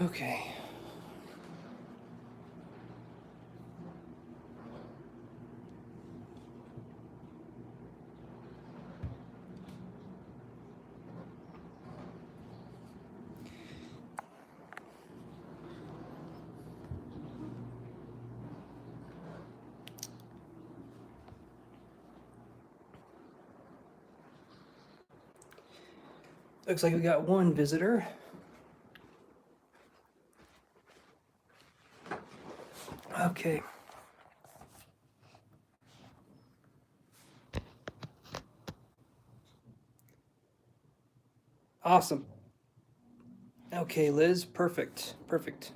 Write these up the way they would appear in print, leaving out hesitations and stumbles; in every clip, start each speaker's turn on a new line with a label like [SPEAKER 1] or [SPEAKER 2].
[SPEAKER 1] Okay. Looks like we got one visitor. Okay. Awesome. Okay, Liz, perfect. Perfect.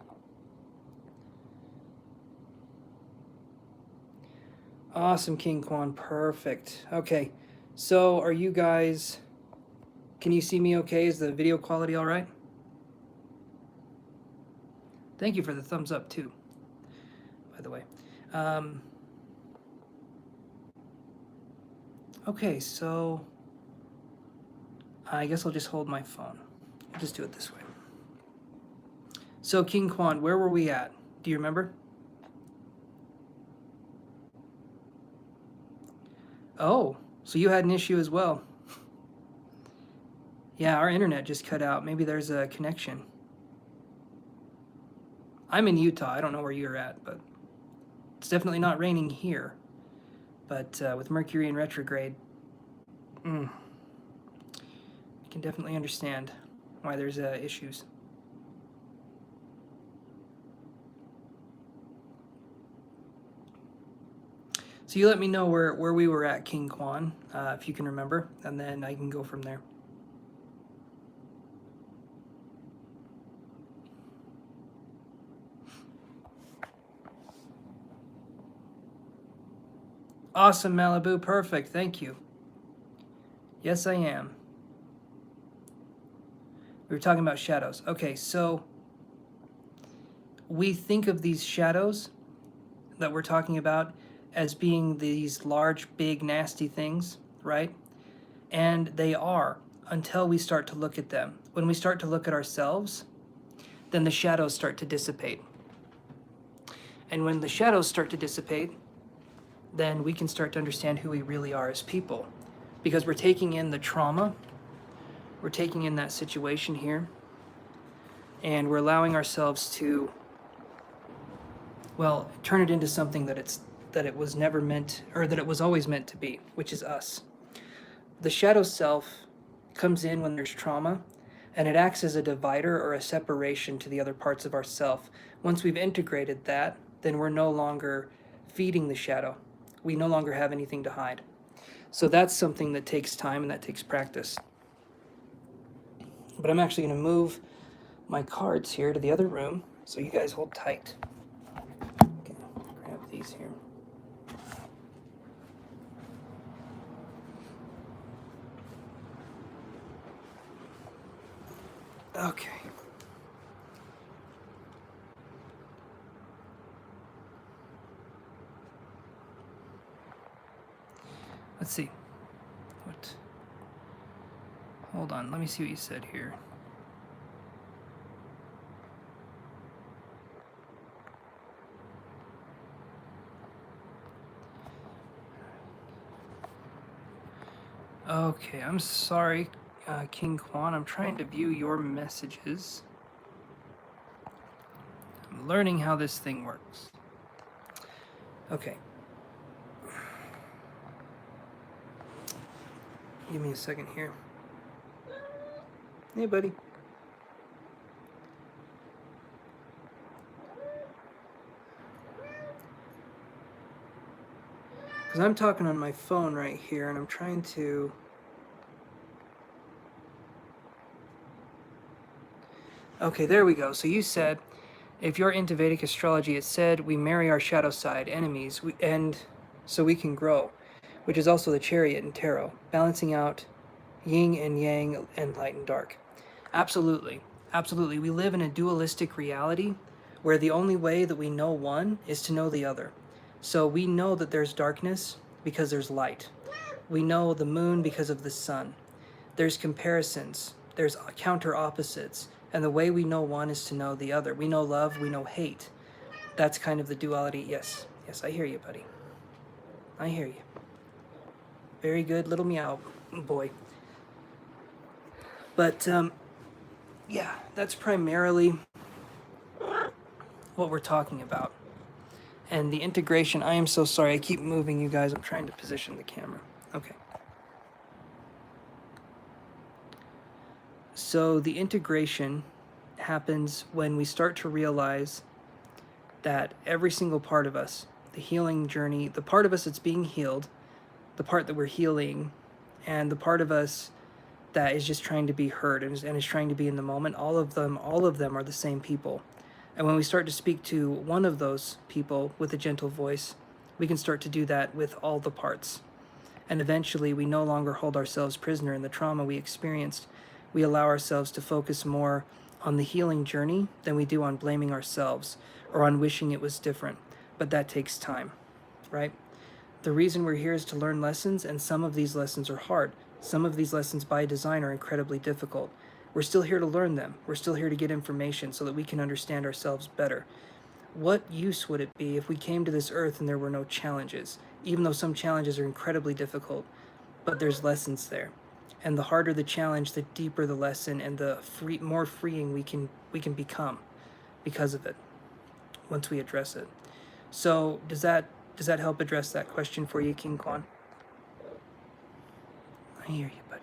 [SPEAKER 1] Awesome, King Quan, perfect. Okay, so are you guys, can you see me okay? Is the video quality all right? Thank you for the thumbs up too, by the way. Okay, so I guess I'll just hold my phone. I'll just do it this way. So King Quan, where were we at? Do you remember? Oh, so you had an issue as well. Yeah, our internet just cut out. Maybe there's a connection. I'm in Utah. I don't know where you're at, but it's definitely not raining here. But with Mercury in retrograde, I can definitely understand why there's issues. So you let me know where we were at, King Quan, if you can remember, and then I can go from there. Awesome, Malibu. Perfect. Thank you. Yes, I am. We were talking about shadows. Okay, so we think of these shadows that we're talking about as being these large, big, nasty things, right? And they are until we start to look at them. When we start to look at ourselves, then the shadows start to dissipate. And when the shadows start to dissipate, then we can start to understand who we really are as people. Because we're taking in the trauma, we're taking in that situation here, and we're allowing ourselves to, well, turn it into something that it was never meant, or that it was always meant to be, which is us. The shadow self comes in when there's trauma, and it acts as a divider or a separation to the other parts of ourself. Once we've integrated that, then we're no longer feeding the shadow. We no longer have anything to hide. So that's something that takes time and that takes practice. But I'm actually going to move my cards here to the other room, so you guys hold tight. Okay, grab these here. Okay. Let's see. What? Hold on, let me see what you said here. Okay, I'm sorry, King Quan. I'm trying to view your messages. I'm learning how this thing works. Okay. Give me a second here. Hey, buddy. Because I'm talking on my phone right here, and I'm trying to... Okay, there we go. So you said, if you're into Vedic astrology, it said we marry our shadow side enemies, and so we can grow, which is also the chariot in tarot, balancing out yin and yang and light and dark. Absolutely. Absolutely. We live in a dualistic reality where the only way that we know one is to know the other. So we know that there's darkness because there's light. We know the moon because of the sun. There's comparisons. There's counter opposites. And the way we know one is to know the other. We know love, we know hate. That's kind of the duality. Yes, I hear you, buddy. I hear you. Very good little meow boy. But yeah, that's primarily what we're talking about. And the integration, I am so sorry, I keep moving you guys. I'm trying to position the camera. Okay. So the integration happens when we start to realize that every single part of us, the healing journey, the part of us that's being healed, the part that we're healing, and the part of us that is just trying to be heard and is trying to be in the moment, all of them are the same people. And when we start to speak to one of those people with a gentle voice, we can start to do that with all the parts. And eventually we no longer hold ourselves prisoner in the trauma we experienced. We allow ourselves to focus more on the healing journey than we do on blaming ourselves or on wishing it was different. But that takes time, right? The reason we're here is to learn lessons, and some of these lessons are hard. Some of these lessons by design are incredibly difficult. We're still here to learn them. We're still here to get information so that we can understand ourselves better. What use would it be if we came to this earth and there were no challenges? Even though some challenges are incredibly difficult, but there's lessons there. And the harder the challenge, the deeper the lesson, and the more freeing we can become because of it once we address it. So does that help address that question for you, King Kwan? I hear you, buddy.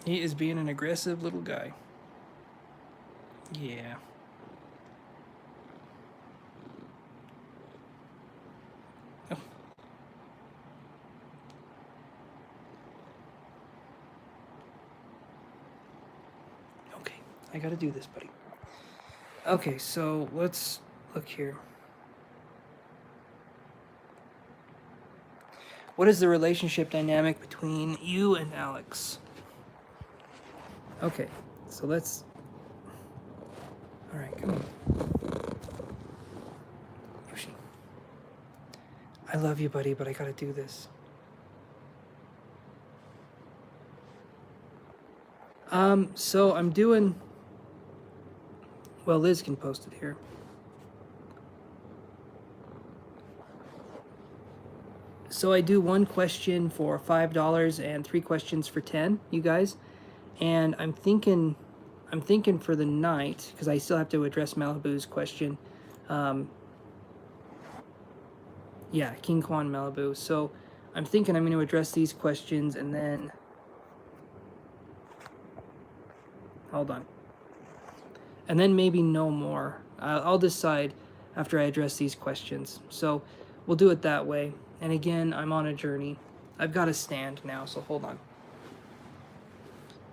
[SPEAKER 1] He is being an aggressive little guy. Yeah. Oh. Okay, I gotta do this, buddy. Okay, so let's look here. What is the relationship dynamic between you and Alex? Okay, so let's... Alright, come on. Yoshi. I love you, buddy, but I gotta do this. So I'm doing... Well, Liz can post it here. So I do one question for $5 and 3 questions for 10, you guys. And I'm thinking for the night, because I still have to address Malibu's question. Yeah, King Kwan Malibu. So I'm thinking I'm going to address these questions and then... Hold on. And then maybe no more. I'll decide after I address these questions. So we'll do it that way. And again, I'm on a journey. I've got to stand now, so hold on.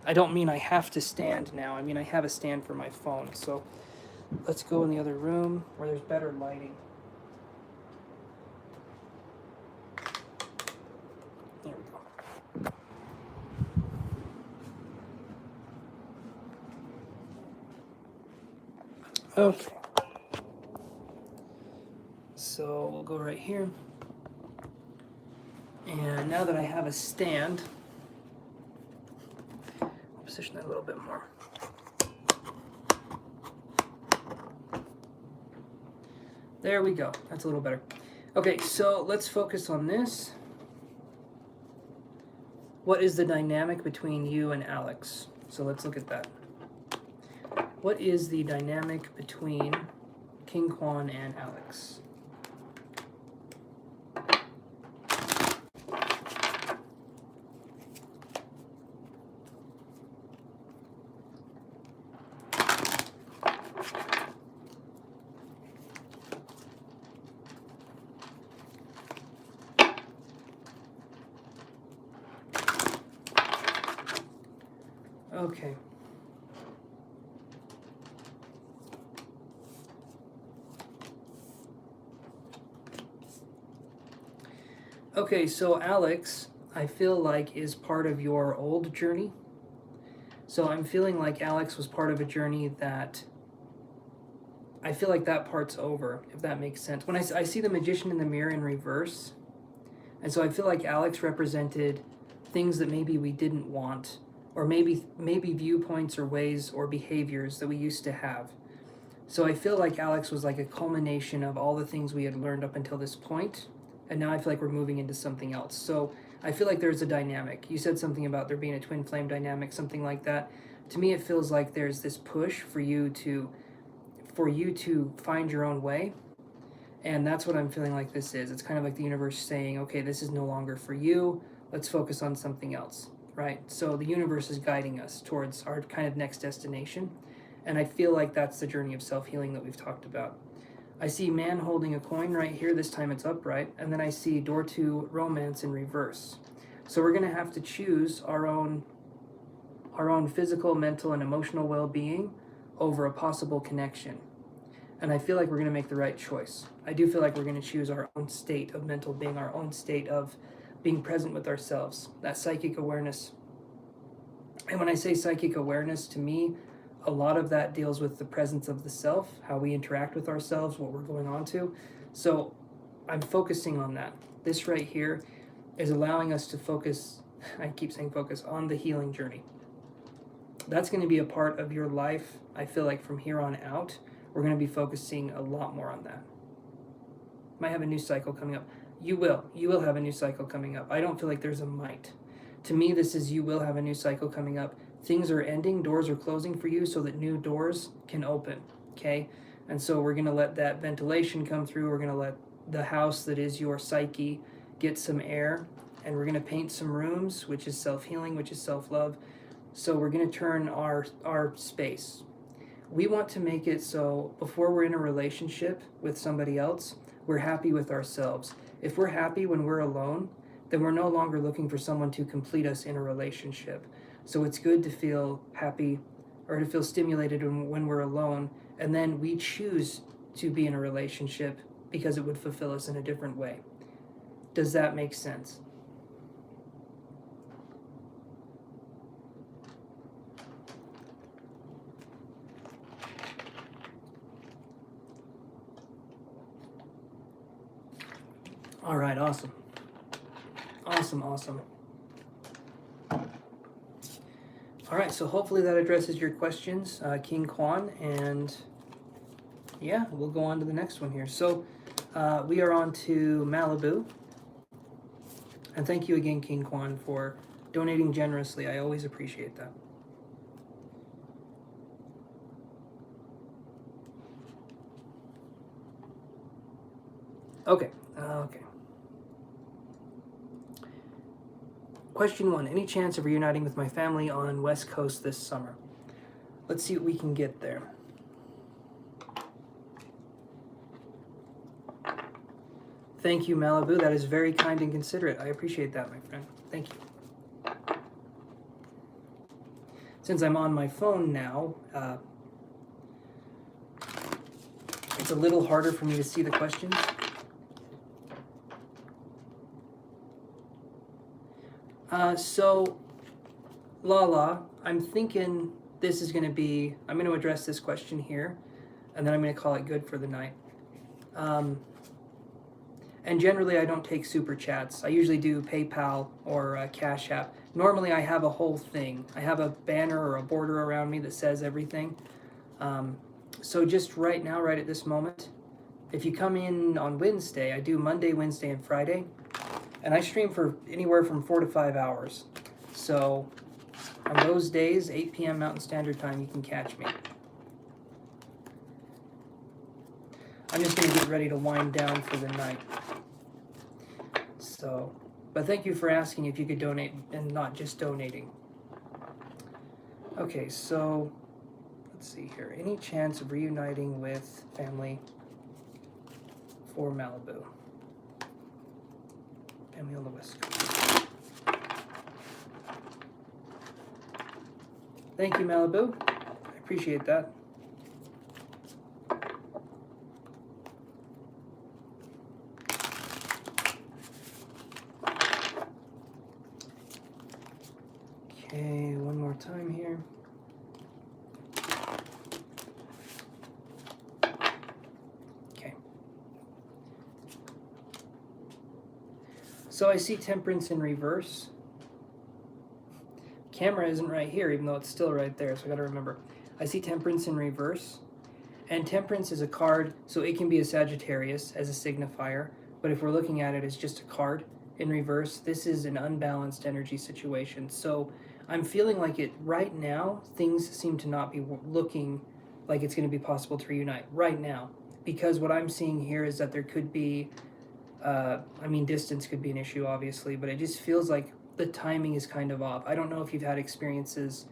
[SPEAKER 1] I don't mean I have to stand now. I mean I have a stand for my phone. So let's go in the other room where there's better lighting. There we go. Okay. So we'll go right here. And now that I have a stand, I'll position that a little bit more. There we go. That's a little better. Okay, so let's focus on this. What is the dynamic between you and Alex? So let's look at that. What is the dynamic between King Kwan and Alex? Okay. Okay, so Alex, I feel like is part of your old journey. So I'm feeling like Alex was part of a journey that I feel like that part's over, if that makes sense. When I see the Magician in the mirror in reverse, and so I feel like Alex represented things that maybe we didn't want, or maybe viewpoints or ways or behaviors that we used to have. So I feel like Alex was like a culmination of all the things we had learned up until this point, and now I feel like we're moving into something else. So I feel like there's a dynamic. You said something about there being a twin flame dynamic, something like that. To me, it feels like there's this push for you to find your own way. And that's what I'm feeling like this is. It's kind of like the universe saying, okay, this is no longer for you. Let's focus on something else, right? So the universe is guiding us towards our kind of next destination. And I feel like that's the journey of self-healing that we've talked about. I see man holding a coin right here. This time it's upright. And then I see door to romance in reverse. So we're going to have to choose our own physical, mental, and emotional well-being over a possible connection. And I feel like we're going to make the right choice. I do feel like we're going to choose our own state of mental being, our own state of being present with ourselves, that psychic awareness. And when I say psychic awareness, to me, a lot of that deals with the presence of the self, how we interact with ourselves, what we're going on to. So I'm focusing on that. This right here is allowing us to focus, I keep saying focus, on the healing journey. That's going to be a part of your life, I feel like, from here on out. We're going to be focusing a lot more on that. Might have a new cycle coming up. You will have a new cycle coming up. I don't feel like there's a might. To me, this is you will have a new cycle coming up. Things are ending, doors are closing for you so that new doors can open, okay? And so we're going to let that ventilation come through. We're going to let the house that is your psyche get some air, and we're going to paint some rooms, which is self-healing, which is self-love. So we're going to turn our space. We want to make it so before we're in a relationship with somebody else, we're happy with ourselves. If we're happy when we're alone, then we're no longer looking for someone to complete us in a relationship. So it's good to feel happy or to feel stimulated when we're alone, and then we choose to be in a relationship because it would fulfill us in a different way. Does that make sense? All right, awesome. Awesome. All right, so hopefully that addresses your questions, King Kwan, and yeah, we'll go on to the next one here. So we are on to Malibu, and thank you again, King Kwan, for donating generously. I always appreciate that. Okay. Question 1, any chance of reuniting with my family on West Coast this summer? Let's see what we can get there. Thank you, Malibu. That is very kind and considerate. I appreciate that, my friend. Thank you. Since I'm on my phone now, it's a little harder for me to see the questions. So, Lala, I'm thinking this is going to be, I'm going to address this question here, and then I'm going to call it good for the night. And generally, I don't take super chats. I usually do PayPal or Cashapp. Normally, I have a whole thing. I have a banner or a border around me that says everything. So just right now, right at this moment, if you come in on Wednesday, I do Monday, Wednesday, and Friday. And I stream for anywhere from 4 to 5 hours. So on those days, 8 p.m. Mountain Standard Time, you can catch me. I'm just going to get ready to wind down for the night. So, but thank you for asking if you could donate and not just donating. Okay, so let's see here. Any chance of reuniting with family for Malibu? Family on the West Coast. Thank you, Malibu. I appreciate that. Okay, one more time here. So I see Temperance in reverse. Camera isn't right here, even though it's still right there, so I gotta remember. I see Temperance in reverse. And Temperance is a card, so it can be a Sagittarius as a signifier, but if we're looking at it as just a card in reverse, this is an unbalanced energy situation. So I'm feeling like it right now, things seem to not be looking like it's going to be possible to reunite right now, because what I'm seeing here is that there could be, distance could be an issue, obviously, but it just feels like the timing is kind of off. I don't know if you've had experiences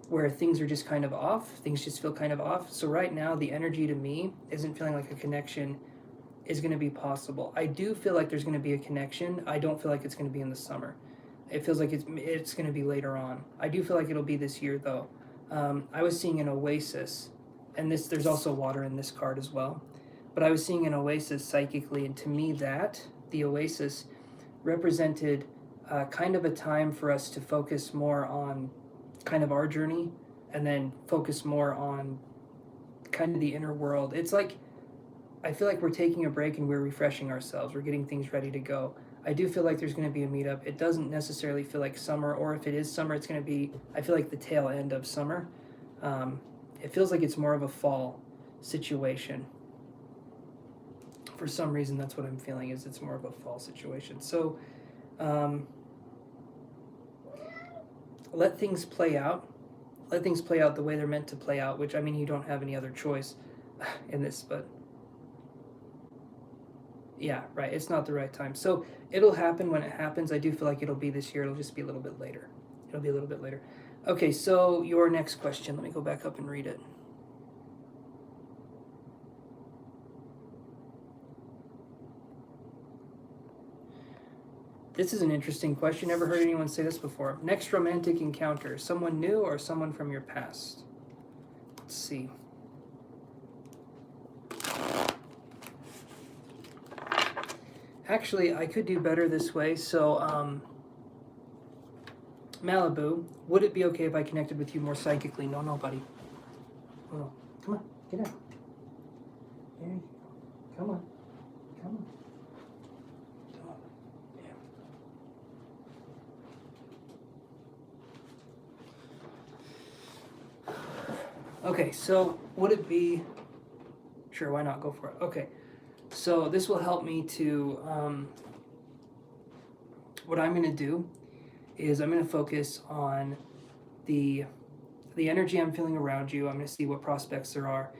[SPEAKER 1] where things are just kind of off, things just feel kind of off. So right now, the energy to me isn't feeling like a connection is going to be possible. I do feel like there's going to be a connection. I don't feel like it's going to be in the summer. It feels like it's going to be later on. I do feel like it'll be this year, though. I was seeing an oasis, and there's also water in this card as well. But I was seeing an oasis psychically, and to me the oasis, represented kind of a time for us to focus more on kind of our journey and then focus more on kind of the inner world. It's like, I feel like we're taking a break and we're refreshing ourselves. We're getting things ready to go. I do feel like there's going to be a meetup. It doesn't necessarily feel like summer, or if it is summer, it's going to be, I feel like the tail end of summer. It feels like it's more of a fall situation. For some reason, that's what I'm feeling, is it's more of a fall situation. So let things play out. Let things play out the way they're meant to play out, which, I mean, you don't have any other choice in this, but yeah, right, it's not the right time. So it'll happen when it happens. I do feel like it'll be this year. It'll just be a little bit later. It'll be a little bit later. Okay, so your next question. Let me go back up and read it. This is an interesting question. Never heard anyone say this before. Next romantic encounter, someone new or someone from your past? Let's see. Actually, I could do better this way. So, Malibu, would it be okay if I connected with you more psychically? No, buddy. Oh, come on, get out. There you go. Come on. Okay, so would it be, sure, why not, go for it. Okay, so this will help me to, what I'm going to do is I'm going to focus on the energy I'm feeling around you. I'm going to see what prospects there are,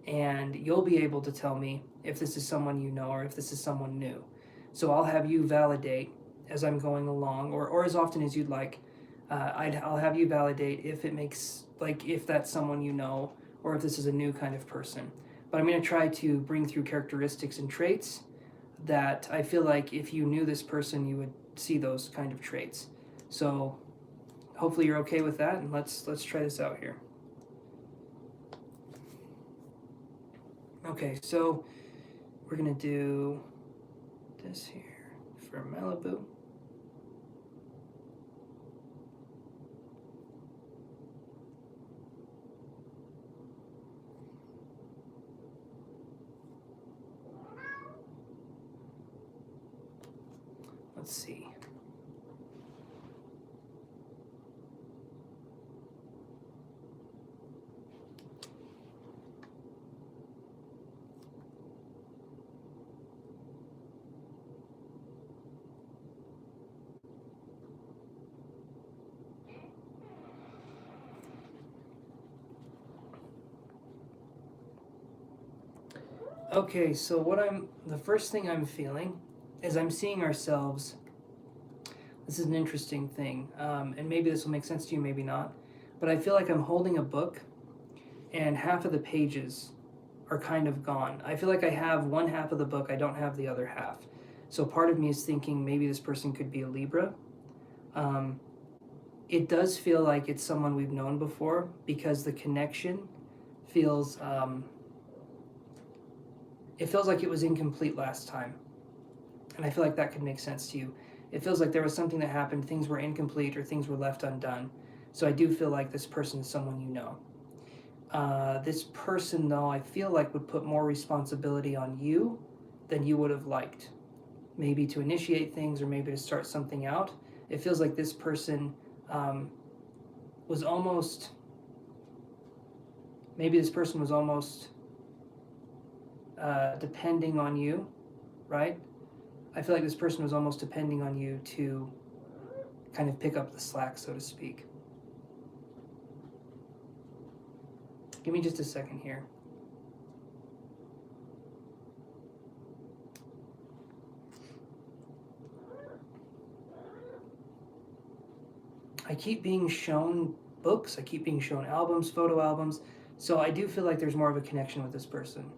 [SPEAKER 1] and you'll be able to tell me if this is someone you know or if this is someone new. So I'll have you validate as I'm going along, or as often as you'd like. I'll have you validate if it makes, like, if that's someone you know or if this is a new kind of person. But I'm going to try to bring through characteristics and traits that I feel like if you knew this person, you would see those kind of traits. So hopefully you're okay with that, and let's try this out here. Okay, so we're going to do this here for Malibu. Let's see. Okay, so the first thing I'm feeling is I'm seeing ourselves. This is an interesting thing, and maybe this will make sense to you, maybe not, but I feel like I'm holding a book and half of the pages are kind of gone. I feel like I have one half of the book, I don't have the other half. So part of me is thinking maybe this person could be a Libra. It does feel like it's someone we've known before, because the connection feels, it feels like it was incomplete last time. And I feel like that could make sense to you. It feels like there was something that happened, things were incomplete or things were left undone. So I do feel like this person is someone you know. This person, though, I feel like would put more responsibility on you than you would have liked. maybe to initiate things or maybe to start something out. It feels like this person was almost, maybe this person was almost depending on you, right? I feel like this person was almost depending on you to kind of pick up the slack, so to speak. Give me just a second here. I keep being shown books, I keep being shown albums, photo albums, so I do feel like there's more of a connection with this person.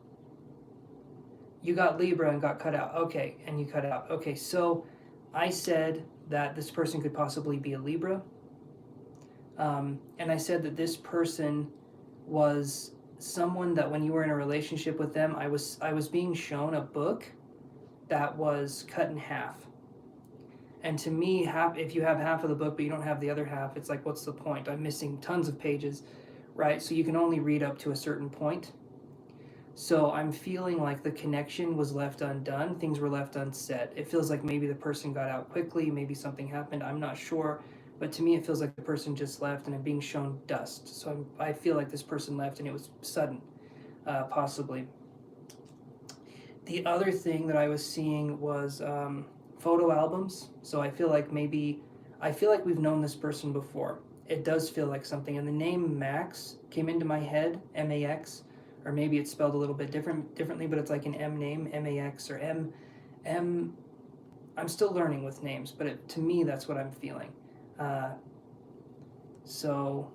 [SPEAKER 1] You got Libra and got cut out. Okay, and you cut out. Okay, so I said that this person could possibly be a Libra. And I said that this person was someone that when you were in a relationship with them, I was being shown a book that was cut in half. And to me, if you have half of the book but you don't have the other half, it's like, what's the point? I'm missing tons of pages, right? So you can only read up to a certain point. So I'm feeling like the connection was left undone. Things were left unsaid. It feels like maybe the person got out quickly, maybe something happened, I'm not sure. But to me, it feels like the person just left and I'm being shown dust. So I feel like this person left and it was sudden, possibly. The other thing that I was seeing was photo albums. So I feel like we've known this person before. It does feel like something. And the name Max came into my head, M-A-X, or maybe it's spelled a little bit differently, but it's like an M name, M-A-X or M. I'm still learning with names, but to me, that's what I'm feeling. So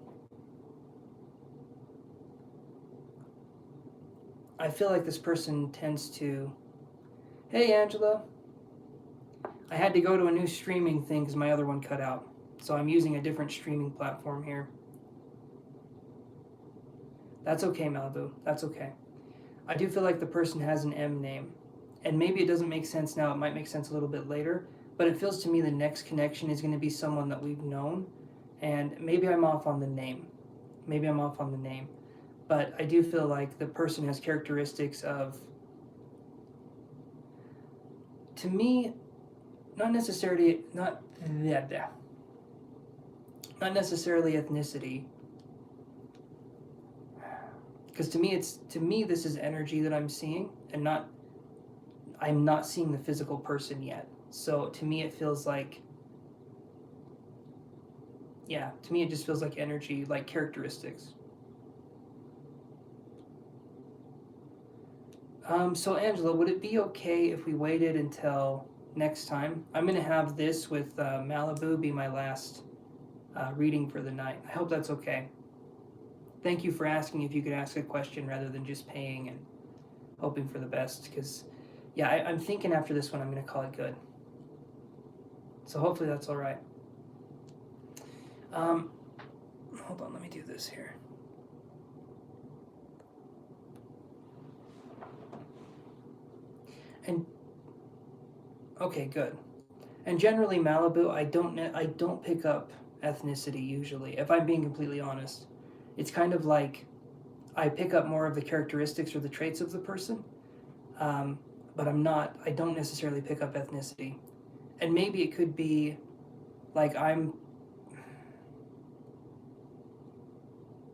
[SPEAKER 1] I feel like this person tends to, hey Angela, I had to go to a new streaming thing because my other one cut out. So I'm using a different streaming platform here. That's okay, Malibu. That's okay. I do feel like the person has an M name. And maybe it doesn't make sense now. It might make sense a little bit later. But it feels to me the next connection is going to be someone that we've known. And maybe I'm off on the name. But I do feel like the person has characteristics of, to me, not necessarily ethnicity. Because to me this is energy that I'm seeing, and I'm not seeing the physical person yet. So to me it feels like, to me it just feels like energy, like characteristics. So Angela, would it be okay if we waited until next time? I'm going to have this with Malibu be my last reading for the night. I hope that's okay. Thank you for asking if you could ask a question rather than just paying and hoping for the best, because I'm thinking after this one I'm going to call it good. So hopefully that's all right. Hold on, let me do this here. And okay, good. And generally Malibu, I don't pick up ethnicity usually, if I'm being completely honest. It's kind of like I pick up more of the characteristics or the traits of the person, but I don't necessarily pick up ethnicity. And maybe it could be like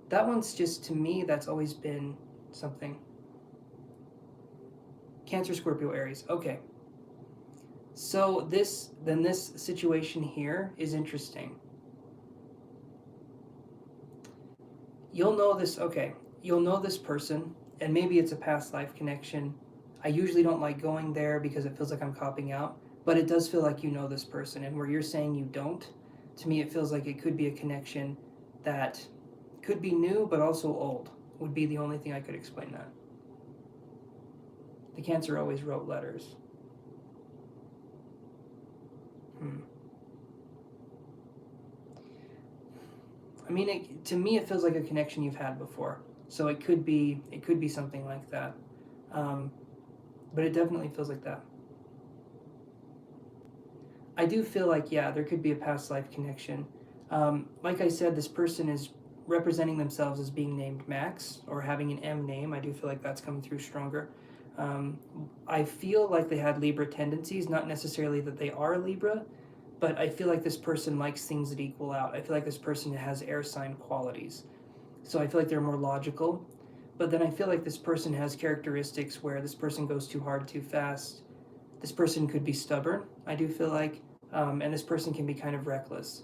[SPEAKER 1] that one's just, to me, that's always been something. Cancer, Scorpio, Aries. Okay. So this situation here is interesting. You'll know this person, and maybe it's a past life connection. I usually don't like going there because it feels like I'm copping out, but it does feel like you know this person, and where you're saying you don't, to me it feels like it could be a connection that could be new but also old, would be the only thing I could explain that. The Cancer always wrote letters. I mean, to me, it feels like a connection you've had before. So it could be something like that. But it definitely feels like that. I do feel like, there could be a past life connection. Like I said, this person is representing themselves as being named Max or having an M name. I do feel like that's coming through stronger. I feel like they had Libra tendencies, not necessarily that they are Libra, but I feel like this person likes things that equal out. I feel like this person has air sign qualities. So I feel like they're more logical. But then I feel like this person has characteristics where this person goes too hard, too fast. This person could be stubborn, I do feel like, and this person can be kind of reckless.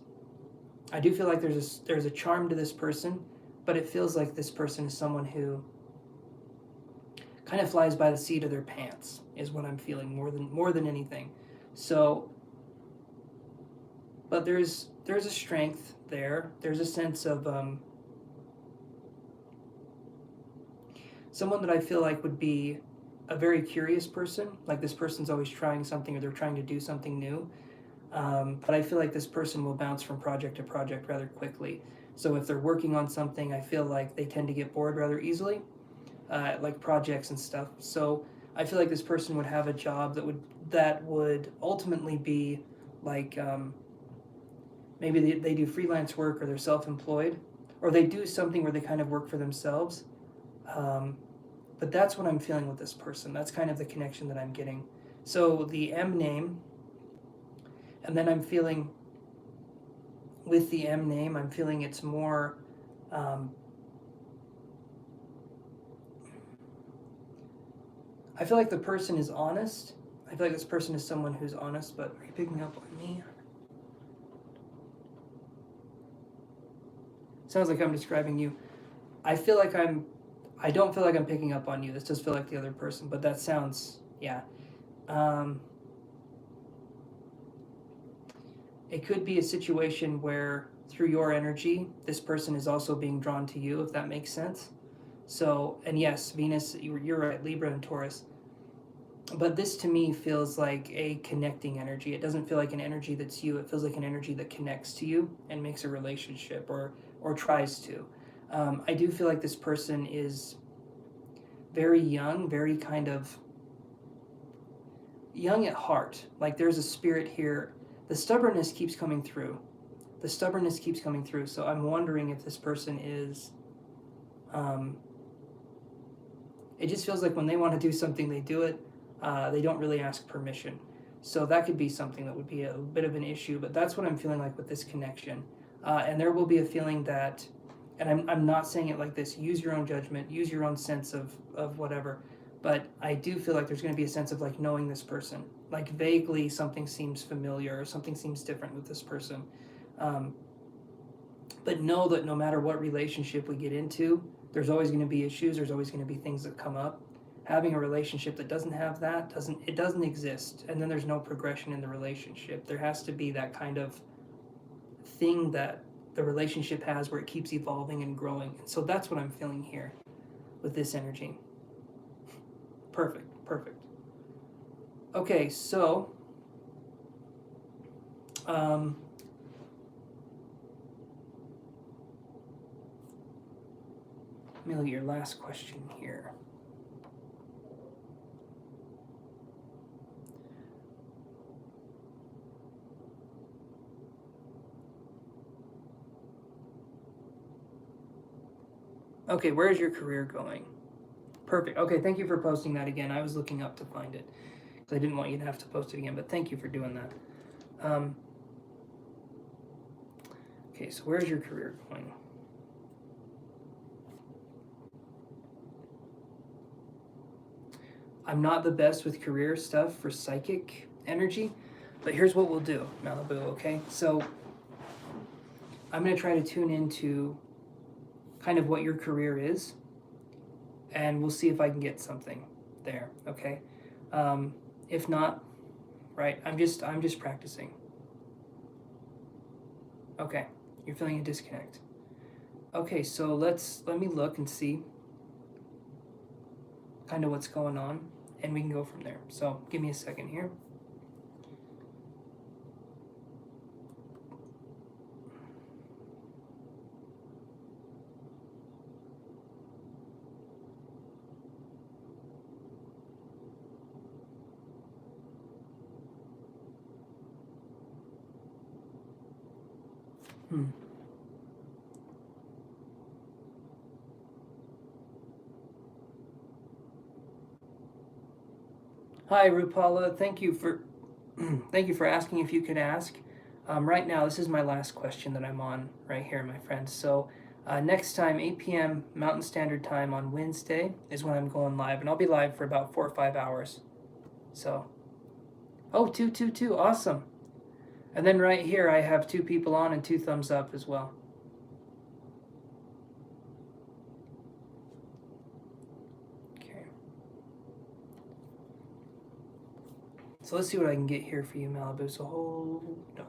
[SPEAKER 1] I do feel like there's a charm to this person, but it feels like this person is someone who kind of flies by the seat of their pants, is what I'm feeling more than anything. So, but there's a strength there. There's a sense of someone that I feel like would be a very curious person. Like this person's always trying something, or they're trying to do something new. But I feel like this person will bounce from project to project rather quickly. So if they're working on something, I feel like they tend to get bored rather easily, like projects and stuff. So I feel like this person would have a job that would ultimately be like maybe they do freelance work, or they're self-employed, or they do something where they kind of work for themselves. But that's what I'm feeling with this person. That's kind of the connection that I'm getting. So the M name, and then I'm feeling with the M name, I'm feeling it's more. I feel like the person is honest. I feel like this person is someone who's honest, but are you picking up on me? Sounds like I'm describing you. I don't feel like I'm picking up on you. This does feel like the other person, but that sounds, yeah. It could be a situation where through your energy, this person is also being drawn to you, if that makes sense. So, and yes, Venus, you're right, Libra and Taurus. But this to me feels like a connecting energy. It doesn't feel like an energy that's you. It feels like an energy that connects to you and makes a relationship, or tries to. I do feel like this person is very young, very kind of young at heart. Like there's a spirit here. The stubbornness keeps coming through. The stubbornness keeps coming through. So I'm wondering if this person is. It just feels like when they want to do something, they do it. They don't really ask permission. So that could be something that would be a bit of an issue, but that's what I'm feeling like with this connection. And there will be a feeling that, and I'm not saying it like this, use your own judgment, use your own sense of whatever, but I do feel like there's going to be a sense of like knowing this person. Like vaguely something seems familiar, or something seems different with this person. But know that no matter what relationship we get into, there's always going to be issues, there's always going to be things that come up. Having a relationship that doesn't have that doesn't exist, and then there's no progression in the relationship. There has to be that kind of thing that the relationship has where it keeps evolving and growing. And so that's what I'm feeling here with this energy. Perfect. Okay, so let me look at your last question here. Okay, where's your career going? Perfect. Okay, thank you for posting that again. I was looking up to find it because I didn't want you to have to post it again, but thank you for doing that. Okay, so where's your career going? I'm not the best with career stuff for psychic energy, but here's what we'll do, Malibu, okay? So I'm going to try to tune into kind of what your career is, and we'll see if I can get something there, okay? If not, right, I'm just practicing. Okay, you're feeling a disconnect. Okay, so let me look and see kind of what's going on, and we can go from there. So give me a second here. Hi, Rupala. Thank you for thank you for asking if you could ask. Right now, this is my last question that I'm on right here, my friends. So next time, 8 p.m. Mountain Standard Time on Wednesday is when I'm going live, and I'll be live for about 4 or 5 hours. So, oh, 222, awesome. And then right here, I have 2 people on and 2 thumbs up as well. Okay. So let's see what I can get here for you, Malibu. So hold on.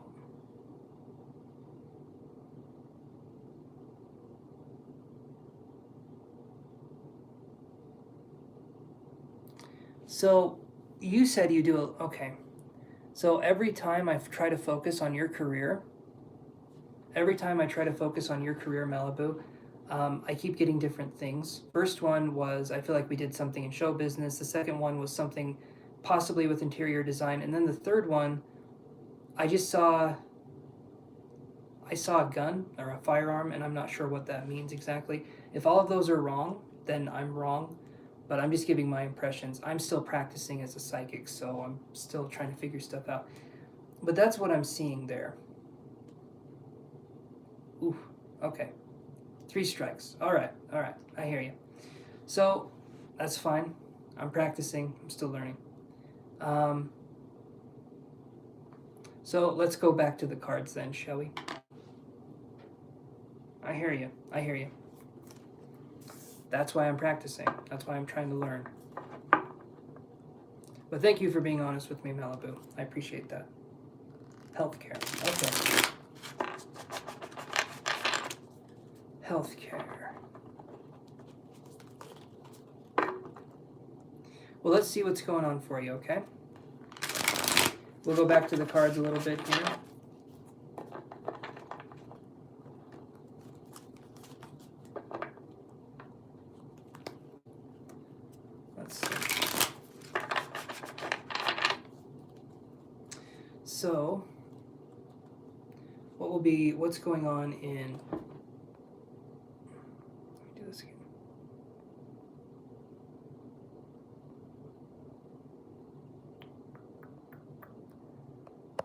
[SPEAKER 1] So you said you do okay. So every time I try to focus on your career, Malibu, I keep getting different things. First one was I feel like we did something in show business. The second one was something possibly with interior design, and then the third one, I just saw a gun or a firearm, and I'm not sure what that means exactly. If all of those are wrong, then I'm wrong. But I'm just giving my impressions. I'm still practicing as a psychic, so I'm still trying to figure stuff out. But that's what I'm seeing there. Ooh, okay. 3 strikes. All right. I hear you. So that's fine. I'm practicing. I'm still learning. So let's go back to the cards then, shall we? I hear you. That's why I'm practicing. That's why I'm trying to learn. But thank you for being honest with me, Malibu. I appreciate that. Healthcare. Okay. Healthcare. Well, let's see what's going on for you, okay? We'll go back to the cards a little bit here. Let's see. So, what's going on in... Let me do this again.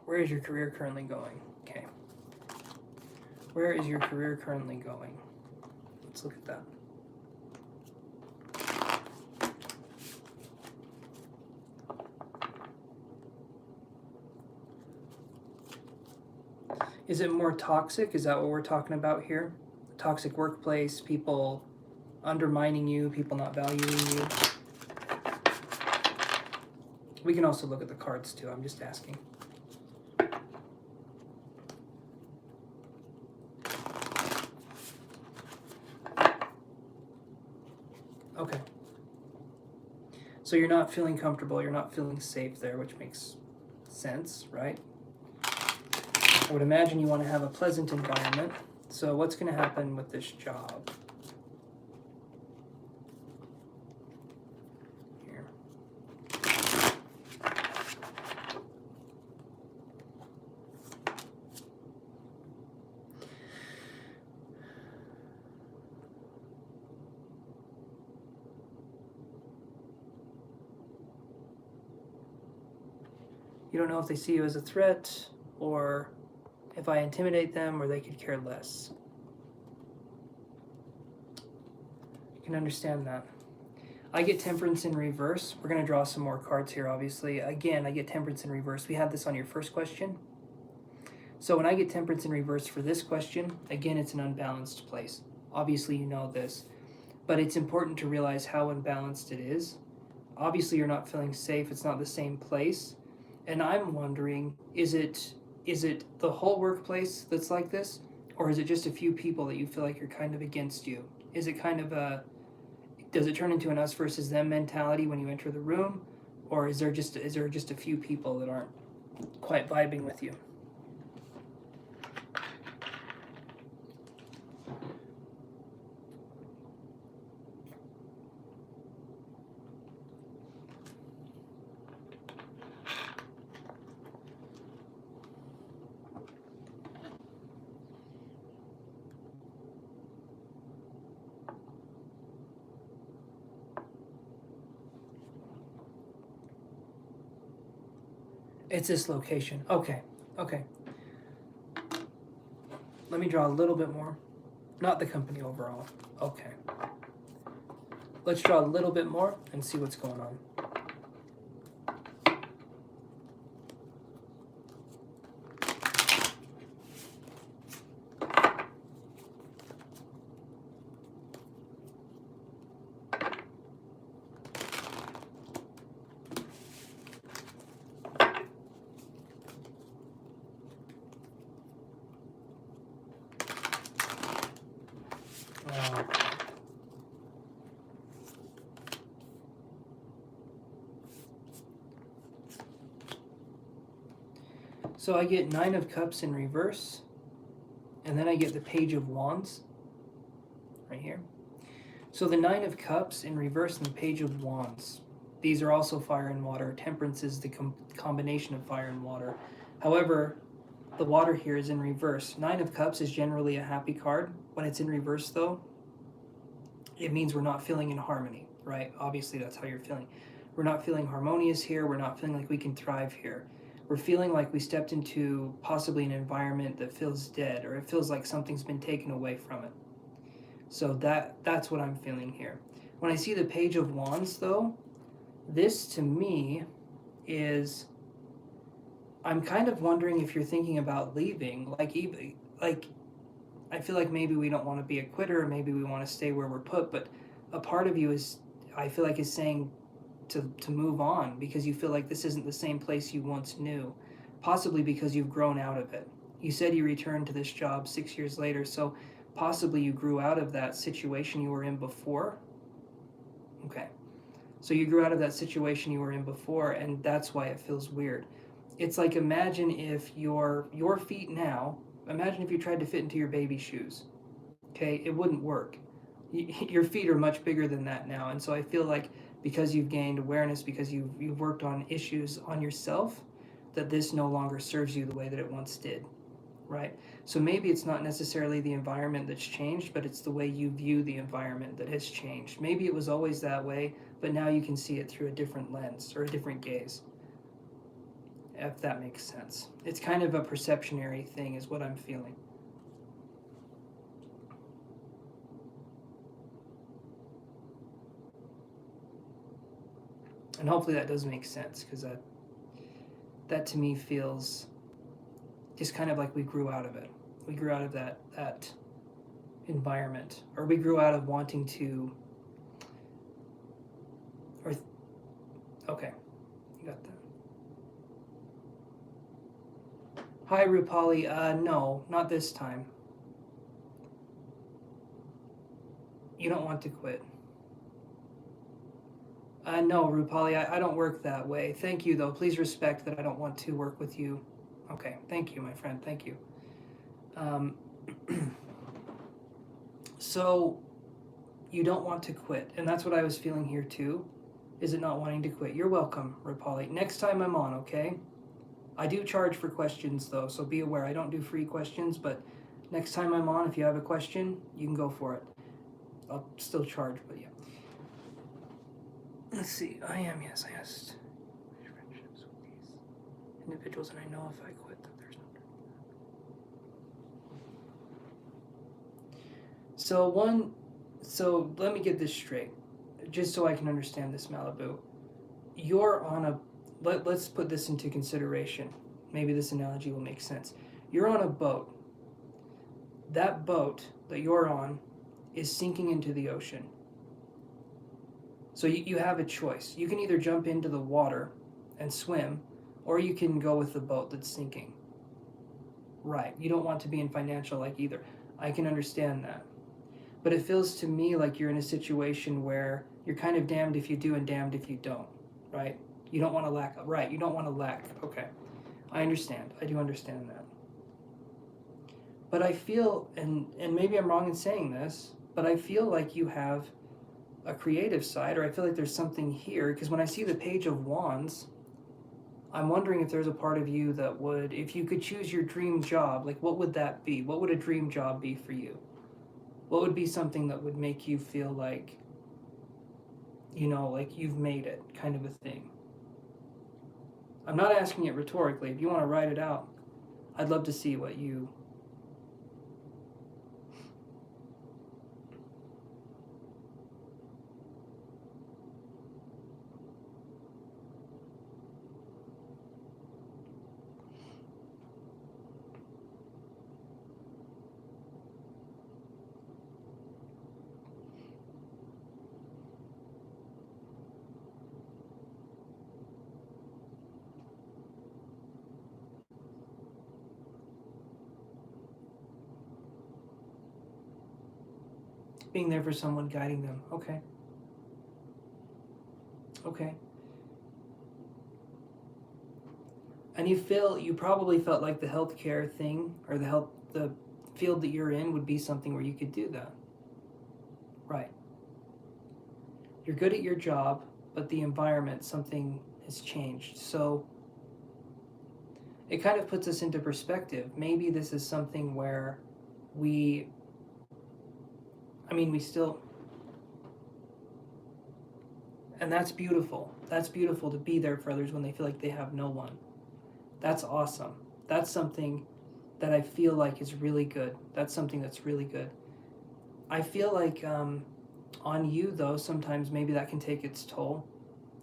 [SPEAKER 1] Where is your career currently going? Okay. Where is your career currently going? Let's look at that. Is it more toxic? Is that what we're talking about here? Toxic workplace, people undermining you, people not valuing you. We can also look at the cards too, I'm just asking. Okay. So you're not feeling comfortable, you're not feeling safe there, which makes sense, right? I would imagine you want to have a pleasant environment. So what's going to happen with this job? Here. You don't know if they see you as a threat or if I intimidate them or they could care less. You can understand that. I get Temperance in reverse. We're going to draw some more cards here, obviously. Again, I get Temperance in reverse. We had this on your first question. So when I get Temperance in reverse for this question, again, it's an unbalanced place. Obviously, you know this. But it's important to realize how unbalanced it is. Obviously, you're not feeling safe. It's not the same place. And I'm wondering, is it the whole workplace that's like this? Or is it just a few people that you feel like are kind of against you? Is it kind of does it turn into an us versus them mentality when you enter the room? Or is there just a few people that aren't quite vibing with you? It's this location. Okay. Okay. Let me draw a little bit more. Not the company overall. Okay. Let's draw a little bit more and see what's going on. So I get 9 of Cups in reverse, and then I get the Page of Wands right here. So the 9 of Cups in reverse and the Page of Wands. These are also fire and water. Temperance is the combination of fire and water. However, the water here is in reverse. 9 of Cups is generally a happy card. When it's in reverse, though, it means we're not feeling in harmony, right? Obviously, that's how you're feeling. We're not feeling harmonious here. We're not feeling like we can thrive here. We're feeling like we stepped into possibly an environment that feels dead, or it feels like something's been taken away from it. So that's what I'm feeling here. When I see the Page of Wands, though, this to me is, I'm kind of wondering if you're thinking about leaving. Like I feel like maybe we don't want to be a quitter, or maybe we want to stay where we're put, but a part of you is, I feel like, is saying to move on because you feel like this isn't the same place you once knew, possibly because you've grown out of it. You said you returned to this job 6 years later, so possibly you grew out of that situation you were in before. Okay. So you grew out of that situation you were in before, and that's why it feels weird. It's like, imagine if your feet now, imagine if you tried to fit into your baby shoes. Okay, it wouldn't work. Your feet are much bigger than that now, and so I feel like because you've gained awareness, because you've worked on issues on yourself, that this no longer serves you the way that it once did, right? So maybe it's not necessarily the environment that's changed, but it's the way you view the environment that has changed. Maybe it was always that way, but now you can see it through a different lens or a different gaze, if that makes sense. It's kind of a perceptionary thing is what I'm feeling. And hopefully that does make sense, because that to me feels just kind of like we grew out of it. We grew out of that environment, or we grew out of wanting to, okay, you got that. Hi, Rupali. No, not this time. You don't want to quit. No, Rupali, I don't work that way. Thank you, though. Please respect that I don't want to work with you. Okay, thank you, my friend. Thank you. So, you don't want to quit, and that's what I was feeling here, too. Is it not wanting to quit? You're welcome, Rupali. Next time I'm on, okay? I do charge for questions, though, so be aware. I don't do free questions, but next time I'm on, if you have a question, you can go for it. I'll still charge, but yeah. Let's see. I asked friendships with these individuals, and I know if I quit that there's no. So let me get this straight, just so I can understand this, Malibu. You're on a, let's put this into consideration. Maybe this analogy will make sense. You're on a boat. That boat that you're on is sinking into the ocean. So you have a choice. You can either jump into the water and swim, or you can go with the boat that's sinking. Right. You don't want to be in financial like either. I can understand that. But it feels to me like you're in a situation where you're kind of damned if you do and damned if you don't, right? You don't want to lack. Right. You don't want to lack. Okay. I understand. I do understand that. But I feel, and maybe I'm wrong in saying this, but I feel like you have a creative side, or I feel like there's something here, because when I see the Page of Wands, I'm wondering if there's a part of you that would, if you could choose your dream job, like what would that be? What would a dream job be for you? What would be something that would make you feel like, like you've made it, kind of a thing? I'm not asking it rhetorically. If you want to write it out, I'd love to see what you... Being there for someone, guiding them. Okay. Okay. And you probably felt like the healthcare thing, or the field that you're in would be something where you could do that. Right. You're good at your job, but the environment, something has changed. So it kind of puts us into perspective. Maybe this is something where we still, and that's beautiful. That's beautiful, to be there for others when they feel like they have no one. That's awesome. That's something that I feel like is really good. That's something that's really good. I feel like on you, though, sometimes maybe that can take its toll.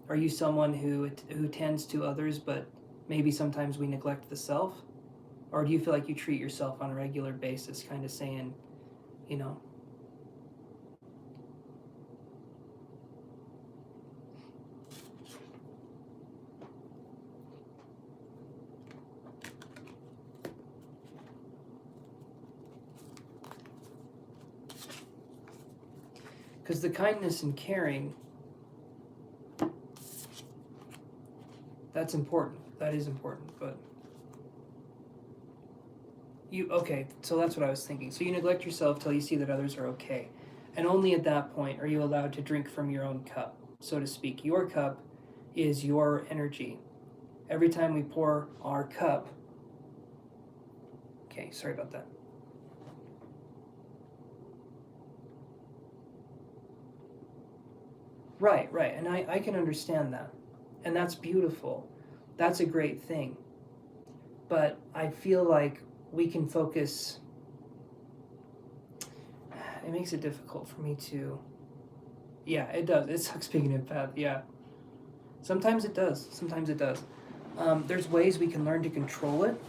[SPEAKER 1] Are you someone who tends to others, but maybe sometimes we neglect the self? Or do you feel like you treat yourself on a regular basis, kind of saying, you know, because the kindness and caring, that's important. That is important, but okay, so that's what I was thinking. So you neglect yourself till you see that others are okay. And only at that point are you allowed to drink from your own cup, so to speak. Your cup is your energy. Every time we pour our cup, okay, sorry about that. Right, and I can understand that. And that's beautiful. That's a great thing. But I feel like we can focus, it makes it difficult for me to, yeah, it does. It sucks being an empath, yeah. Sometimes it does. There's ways we can learn to control it,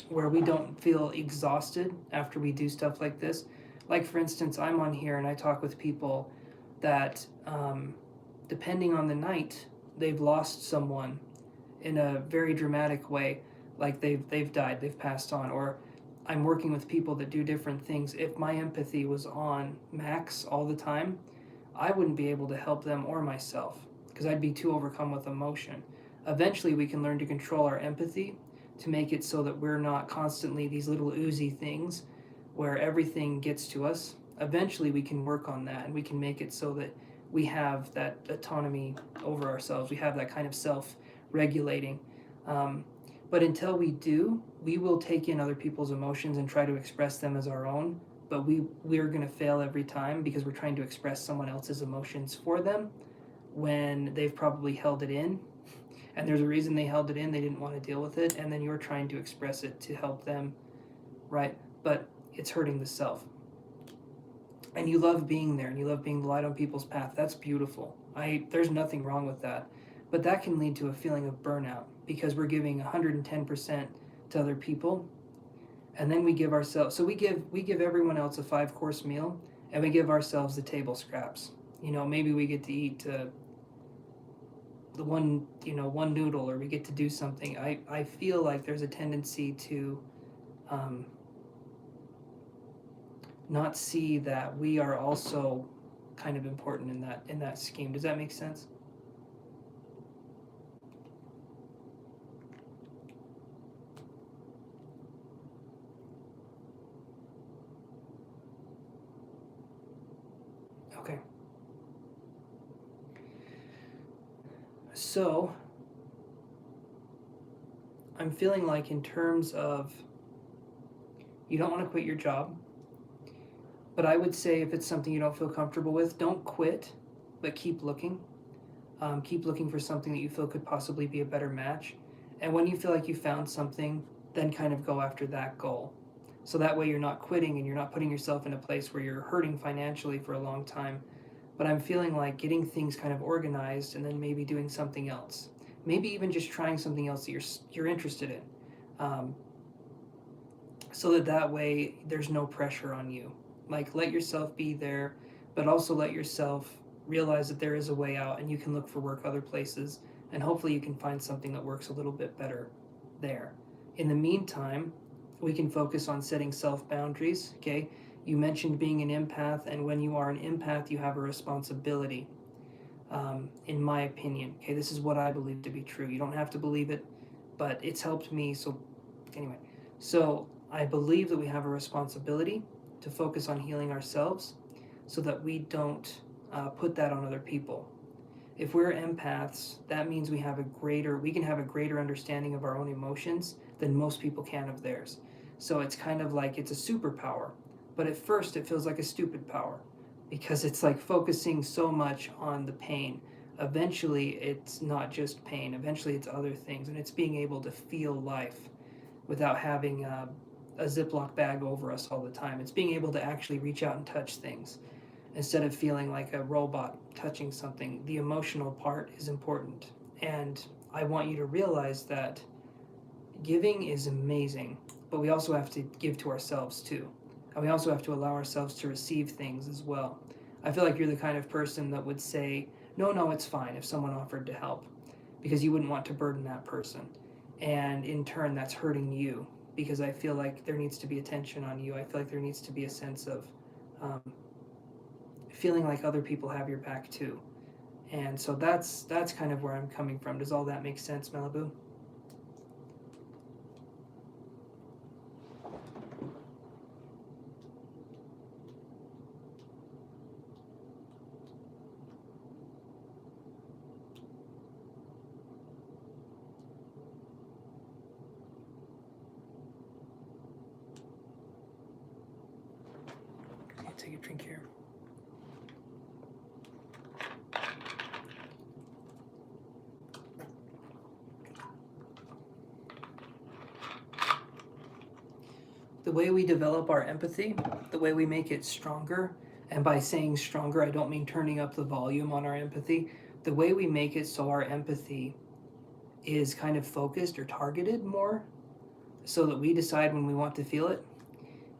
[SPEAKER 1] where we don't feel exhausted after we do stuff like this. Like, for instance, I'm on here and I talk with people that, depending on the night, they've lost someone in a very dramatic way, like they've died, they've passed on. Or I'm working with people that do different things. If my empathy was on max all the time, I wouldn't be able to help them or myself, because I'd be too overcome with emotion. Eventually we can learn to control our empathy to make it so that we're not constantly these little oozy things where everything gets to us. Eventually we can work on that, and we can make it so that we have that autonomy over ourselves. We have that kind of self-regulating. But until we do, we will take in other people's emotions and try to express them as our own. But we're going to fail every time, because we're trying to express someone else's emotions for them when they've probably held it in. And there's a reason they held it in. They didn't want to deal with it. And then you're trying to express it to help them, right? But it's hurting the self. And you love being there, and you love being the light on people's path. That's beautiful. There's nothing wrong with that. But that can lead to a feeling of burnout, because we're giving 110% to other people, and then we give ourselves, so we give everyone else a 5-course meal, and we give ourselves the table scraps. Maybe we get to eat the one noodle, or we get to do something. I feel like there's a tendency to not see that we are also kind of important in that scheme. Does that make sense? Okay. So I'm feeling like, in terms of, you don't want to quit your job, but I would say if it's something you don't feel comfortable with, don't quit, but keep looking. Keep looking for something that you feel could possibly be a better match. And when you feel like you found something, then kind of go after that goal. So that way you're not quitting and you're not putting yourself in a place where you're hurting financially for a long time. But I'm feeling like getting things kind of organized and then maybe doing something else. Maybe even just trying something else that you're interested in. Um, so that way there's no pressure on you. Like, let yourself be there, but also let yourself realize that there is a way out and you can look for work other places, and hopefully you can find something that works a little bit better there. In the meantime, we can focus on setting self boundaries. Okay, you mentioned being an empath, and when you are an empath you have a responsibility, in my opinion. Okay, this is what I believe to be true. You don't have to believe it, but it's helped me. So anyway, so I believe that we have a responsibility to focus on healing ourselves so that we don't put that on other people. If we're empaths, that means we can have a greater understanding of our own emotions than most people can of theirs. So it's kind of like it's a superpower, but at first it feels like a stupid power because it's like focusing so much on the pain. Eventually it's not just pain, eventually it's other things, and it's being able to feel life without having a Ziploc bag over us all the time. It's being able to actually reach out and touch things instead of feeling like a robot touching something. The emotional part is important. And I want you to realize that giving is amazing, but we also have to give to ourselves too. And we also have to allow ourselves to receive things as well. I feel like you're the kind of person that would say, no, it's fine if someone offered to help, because you wouldn't want to burden that person. And in turn, that's hurting you, because I feel like there needs to be attention on you. I feel like there needs to be a sense of feeling like other people have your back too. And so that's kind of where I'm coming from. Does all that make sense, Malibu? I'll take a drink here. The way we develop our empathy, the way we make it stronger, and by saying stronger, I don't mean turning up the volume on our empathy. The way we make it so our empathy is kind of focused or targeted more, so that we decide when we want to feel it,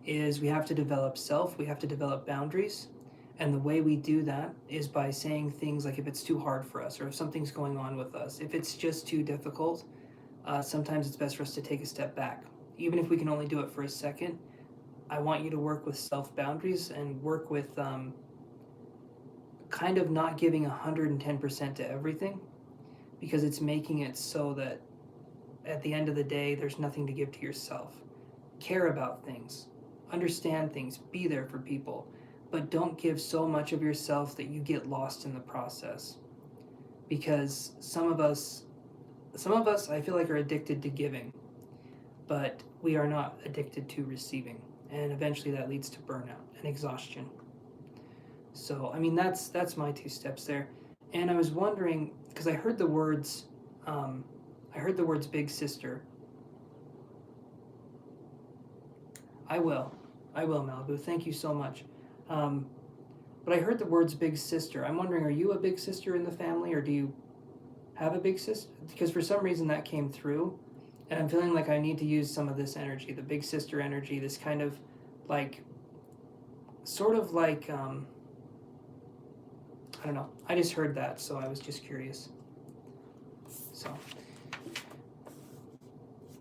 [SPEAKER 1] is we have to develop self, we have to develop boundaries. And the way we do that is by saying things like, if it's too hard for us, or if something's going on with us, if it's just too difficult, sometimes it's best for us to take a step back. Even if we can only do it for a second, I want you to work with self boundaries and work with kind of not giving 110% to everything, because it's making it so that at the end of the day, there's nothing to give to yourself. Care about things, understand things, be there for people, but don't give so much of yourself that you get lost in the process. Because some of us, I feel like, are addicted to giving, but we are not addicted to receiving, and eventually that leads to burnout and exhaustion. So I mean, that's my 2 steps there. And I was wondering, because I heard the words big sister. I will Malibu, thank you so much. But I heard the words big sister. I'm wondering, are you a big sister in the family, or do you have a big sister? Because for some reason that came through, and I'm feeling like I need to use some of this energy, the big sister energy, this kind of like, sort of like, I don't know. I just heard that, so I was just curious. So,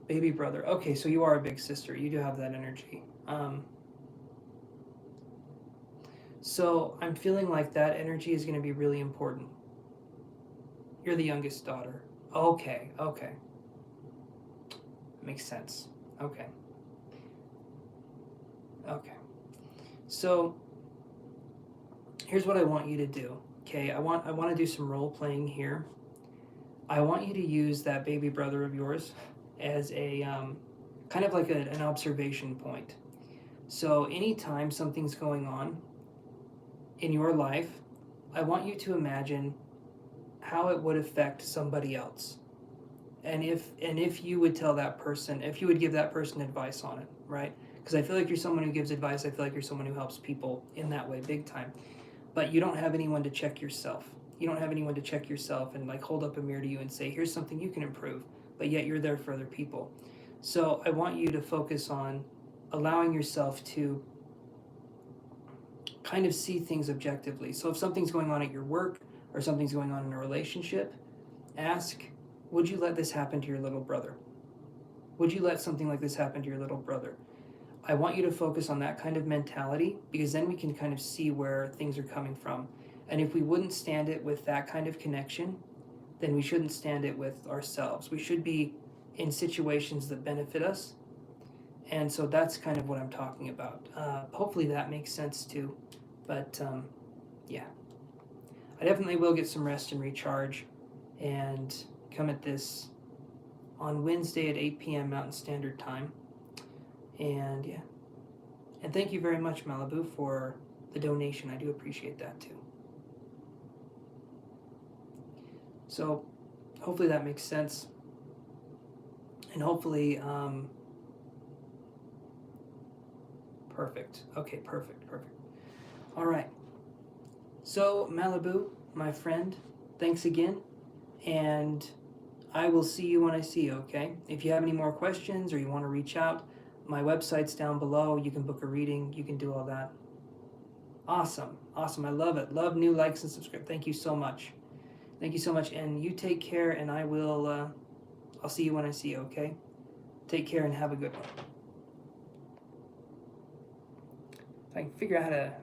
[SPEAKER 1] baby brother. Okay, so you are a big sister. You do have that energy. So I'm feeling like that energy is going to be really important. You're the youngest daughter. Okay. Makes sense. Okay. So here's what I want you to do. Okay, I want to do some role playing here. I want you to use that baby brother of yours as a kind of like an observation point. So anytime something's going on in your life, I want you to imagine how it would affect somebody else. And if you would tell that person, if you would give that person advice on it, right? Because I feel like you're someone who gives advice. I feel like you're someone who helps people in that way big time. But you don't have anyone to check yourself. You don't have anyone to check yourself and like hold up a mirror to you and say, here's something you can improve. But yet you're there for other people. So I want you to focus on allowing yourself to kind of see things objectively. So if something's going on at your work or something's going on in a relationship, ask, would you let this happen to your little brother? Would you let something like this happen to your little brother? I want you to focus on that kind of mentality, because then we can kind of see where things are coming from. And if we wouldn't stand it with that kind of connection, then we shouldn't stand it with ourselves. We should be in situations that benefit us. And so that's kind of what I'm talking about. Hopefully that makes sense too. But yeah, I definitely will get some rest and recharge and come at this on Wednesday at 8 p.m. Mountain Standard Time. And yeah. And thank you very much, Malibu, for the donation. I do appreciate that too. So hopefully that makes sense. And hopefully, perfect. Okay, perfect. All right. So Malibu, my friend, thanks again. And I will see you when I see you, okay? If you have any more questions or you want to reach out, my website's down below. You can book a reading. You can do all that. Awesome. I love it. Love new likes and subscribe. Thank you so much. And you take care, and I'll see you when I see you, okay? Take care and have a good one. If I can figure out how to